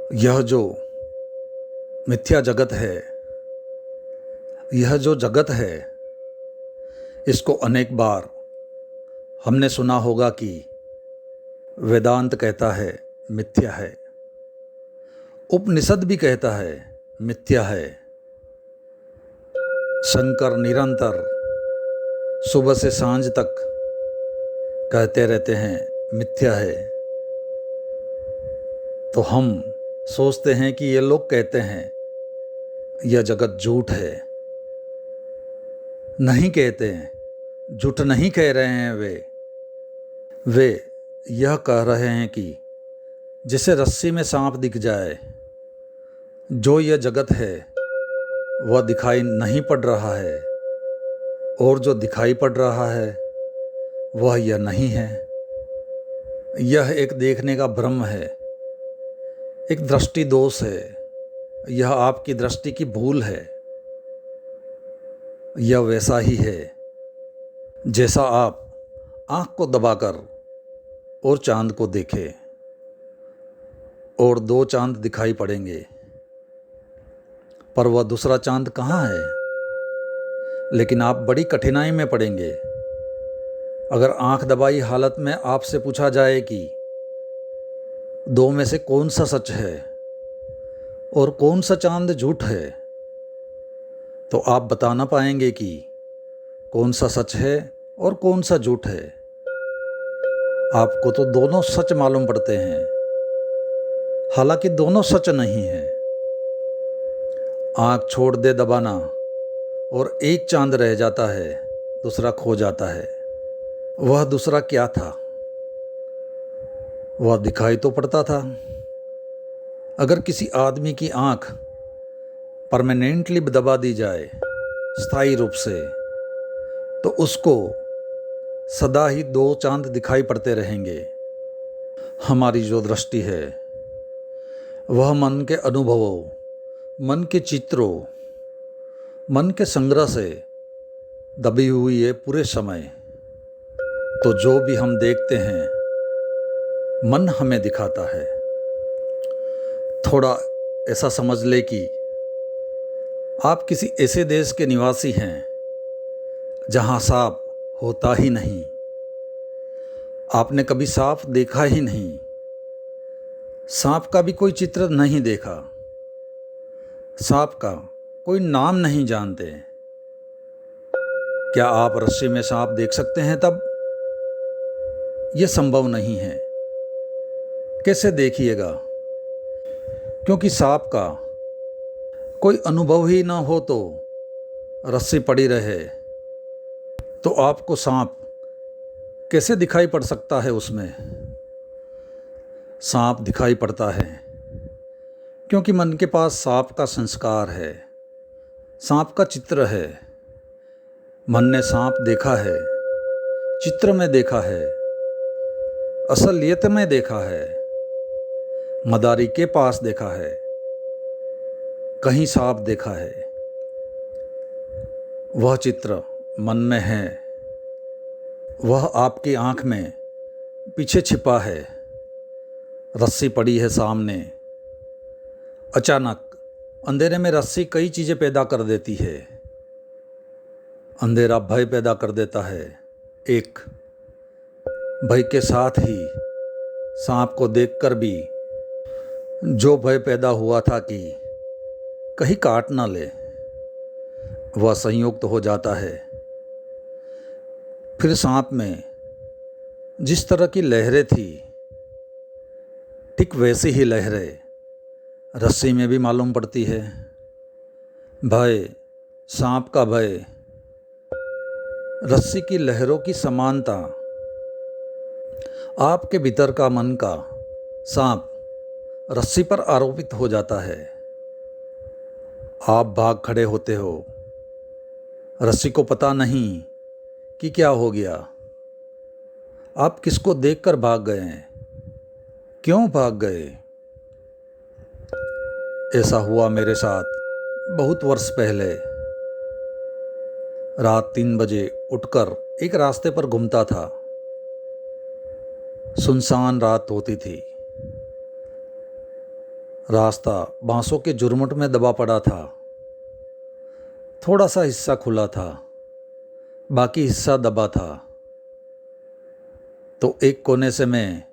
यह जो मिथ्या जगत है, यह जो जगत है, इसको अनेक बार हमने सुना होगा कि वेदांत कहता है मिथ्या है, उपनिषद भी कहता है मिथ्या है। शंकर निरंतर सुबह से सांझ तक कहते रहते हैं मिथ्या है। तो हम सोचते हैं कि ये लोग कहते हैं यह जगत झूठ है। नहीं कहते हैं, झूठ नहीं कह रहे हैं। वे यह कह रहे हैं कि जैसे रस्सी में सांप दिख जाए, जो यह जगत है वह दिखाई नहीं पड़ रहा है, और जो दिखाई पड़ रहा है वह यह नहीं है। यह एक देखने का भ्रम है, एक दृष्टि दोष है। यह आपकी दृष्टि की भूल है। यह वैसा ही है जैसा आप आँख को दबाकर और चांद को देखें, और दो चांद दिखाई पड़ेंगे, पर वह दूसरा चांद कहाँ है। लेकिन आप बड़ी कठिनाई में पड़ेंगे अगर आँख दबाई हालत में आपसे पूछा जाए कि दो में से कौन सा सच है और कौन सा चांद झूठ है, तो आप बता ना पाएंगे कि कौन सा सच है और कौन सा झूठ है। आपको तो दोनों सच मालूम पड़ते हैं, हालांकि दोनों सच नहीं हैं। आँख छोड़ दे दबाना और एक चांद रह जाता है, दूसरा खो जाता है। वह दूसरा क्या था? वह दिखाई तो पड़ता था। अगर किसी आदमी की आँख परमानेंटली दबा दी जाए, स्थायी रूप से, तो उसको सदा ही दो चांद दिखाई पड़ते रहेंगे। हमारी जो दृष्टि है वह मन के अनुभवों, मन के चित्रों, मन के संग्रह से दबी हुई है पूरे समय। तो जो भी हम देखते हैं मन हमें दिखाता है। थोड़ा ऐसा समझ ले कि आप किसी ऐसे देश के निवासी हैं जहां सांप होता ही नहीं। आपने कभी सांप देखा ही नहीं, सांप का भी कोई चित्र नहीं देखा, सांप का कोई नाम नहीं जानते। क्या आप रस्सी में सांप देख सकते हैं? तब यह संभव नहीं है। कैसे देखिएगा? क्योंकि सांप का कोई अनुभव ही ना हो तो रस्सी पड़ी रहे तो आपको सांप कैसे दिखाई पड़ सकता है? उसमें सांप दिखाई पड़ता है क्योंकि मन के पास सांप का संस्कार है, सांप का चित्र है। मन ने सांप देखा है, चित्र में देखा है, असलियत में देखा है, मदारी के पास देखा है, कहीं सांप देखा है। वह चित्र मन में है, वह आपकी आँख में पीछे छिपा है। रस्सी पड़ी है सामने, अचानक अंधेरे में रस्सी कई चीज़ें पैदा कर देती है। अंधेरा भय पैदा कर देता है। एक भय के साथ ही सांप को देखकर भी जो भय पैदा हुआ था कि कहीं काट ना ले, वह संयुक्त हो जाता है। फिर सांप में जिस तरह की लहरें थी, ठीक वैसी ही लहरें रस्सी में भी मालूम पड़ती है। भय, सांप का भय, रस्सी की लहरों की समानता, आपके भीतर का मन का सांप रस्सी पर आरोपित हो जाता है। आप भाग खड़े होते हो, रस्सी को पता नहीं कि क्या हो गया। आप किसको देखकर भाग गए हैं, क्यों भाग गए? ऐसा हुआ मेरे साथ बहुत वर्ष पहले। रात 3 बजे उठकर एक रास्ते पर घूमता था। सुनसान रात होती थी। रास्ता बांसों के झुरमुट में दबा पड़ा था। थोड़ा सा हिस्सा खुला था, बाकी हिस्सा दबा था। तो एक कोने से मैं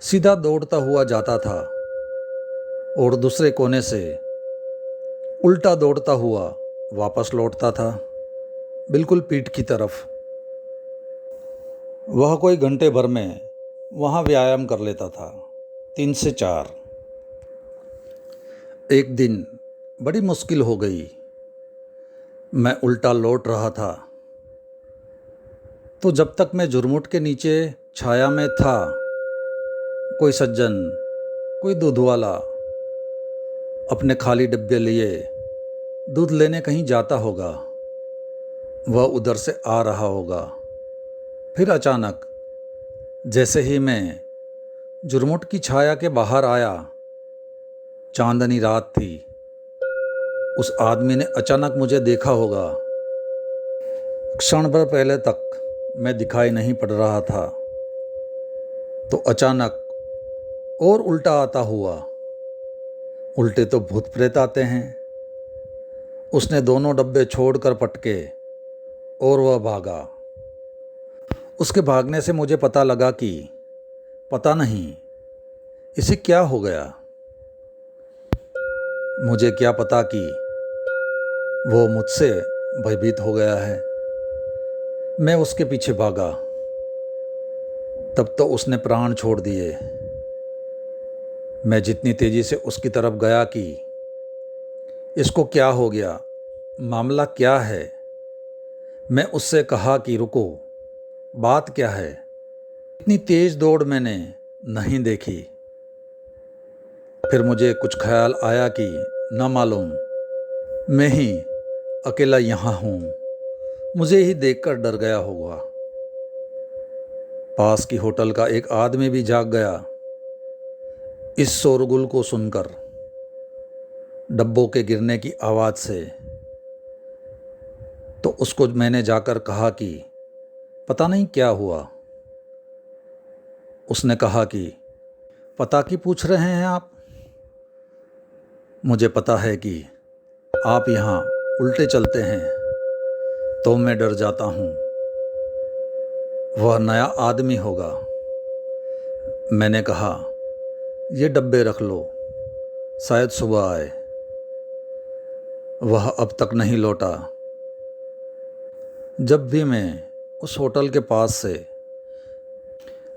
सीधा दौड़ता हुआ जाता था और दूसरे कोने से उल्टा दौड़ता हुआ वापस लौटता था, बिल्कुल पीठ की तरफ। वह कोई घंटे भर में वहाँ व्यायाम कर लेता था, 3 से 4। एक दिन बड़ी मुश्किल हो गई। मैं उल्टा लौट रहा था, तो जब तक मैं झुरमुट के नीचे छाया में था, कोई सज्जन, कोई दूध वाला अपने खाली डिब्बे लिए दूध लेने कहीं जाता होगा। वह उधर से आ रहा होगा। फिर अचानक जैसे ही मैं झुरमुट की छाया के बाहर आया, चांदनी रात थी, उस आदमी ने अचानक मुझे देखा होगा। क्षण भर पहले तक मैं दिखाई नहीं पड़ रहा था, तो अचानक और उल्टा आता हुआ। उल्टे तो भूत प्रेत आते हैं। उसने दोनों डब्बे छोड़कर पटके और वह भागा। उसके भागने से मुझे पता लगा कि पता नहीं इसे क्या हो गया। मुझे क्या पता कि वो मुझसे भयभीत हो गया है। मैं उसके पीछे भागा, तब तो उसने प्राण छोड़ दिए। मैं जितनी तेज़ी से उसकी तरफ गया कि इसको क्या हो गया, मामला क्या है। मैं उससे कहा कि रुको, बात क्या है। इतनी तेज़ दौड़ मैंने नहीं देखी। फिर मुझे कुछ ख्याल आया कि न मालूम मैं ही अकेला यहाँ हूँ, मुझे ही देखकर डर गया होगा। पास की होटल का एक आदमी भी जाग गया इस शोरगुल को सुनकर, डब्बों के गिरने की आवाज़ से। तो उसको मैंने जाकर कहा कि पता नहीं क्या हुआ। उसने कहा कि पता की पूछ रहे हैं आप? मुझे पता है कि आप यहाँ उल्टे चलते हैं, तो मैं डर जाता हूँ। वह नया आदमी होगा। मैंने कहा ये डब्बे रख लो, शायद सुबह आए। वह अब तक नहीं लौटा। जब भी मैं उस होटल के पास से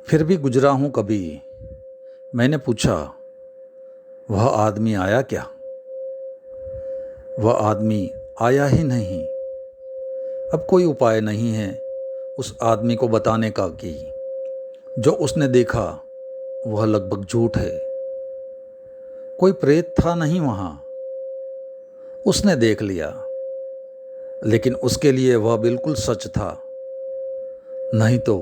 फिर भी गुजरा हूँ कभी, मैंने पूछा वह आदमी आया क्या? वह आदमी आया ही नहीं। अब कोई उपाय नहीं है उस आदमी को बताने का कि जो उसने देखा वह लगभग झूठ है। कोई प्रेत था नहीं वहाँ। उसने देख लिया, लेकिन उसके लिए वह बिल्कुल सच था। नहीं तो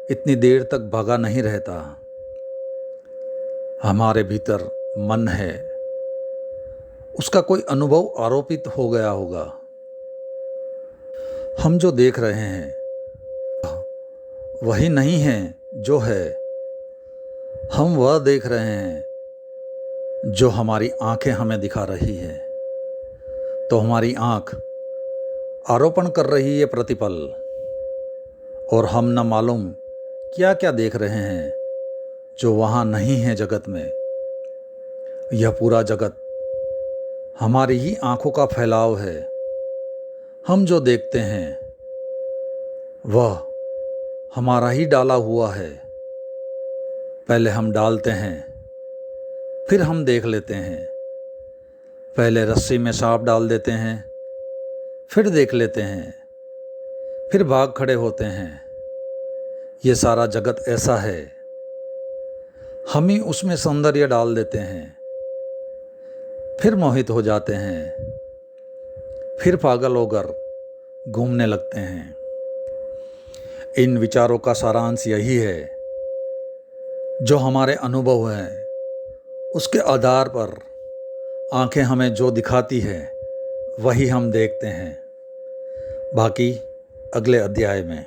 इतनी देर तक भागा नहीं रहता। हमारे भीतर मन है, उसका कोई अनुभव आरोपित हो गया होगा। हम जो देख रहे हैं वही नहीं है जो है। हम वह देख रहे हैं जो हमारी आंखें हमें दिखा रही है। तो हमारी आंख आरोपण कर रही है प्रतिपल, और हम न मालूम क्या क्या देख रहे हैं जो वहाँ नहीं है जगत में। यह पूरा जगत हमारी ही आंखों का फैलाव है। हम जो देखते हैं वह हमारा ही डाला हुआ है। पहले हम डालते हैं, फिर हम देख लेते हैं। पहले रस्सी में सांप डाल देते हैं, फिर देख लेते हैं, फिर भाग खड़े होते हैं। ये सारा जगत ऐसा है। हम ही उसमें सौंदर्य डाल देते हैं, फिर मोहित हो जाते हैं, फिर पागल होकर घूमने लगते हैं। इन विचारों का सारांश यही है, जो हमारे अनुभव हैं उसके आधार पर आंखें हमें जो दिखाती है वही हम देखते हैं। बाकी अगले अध्याय में।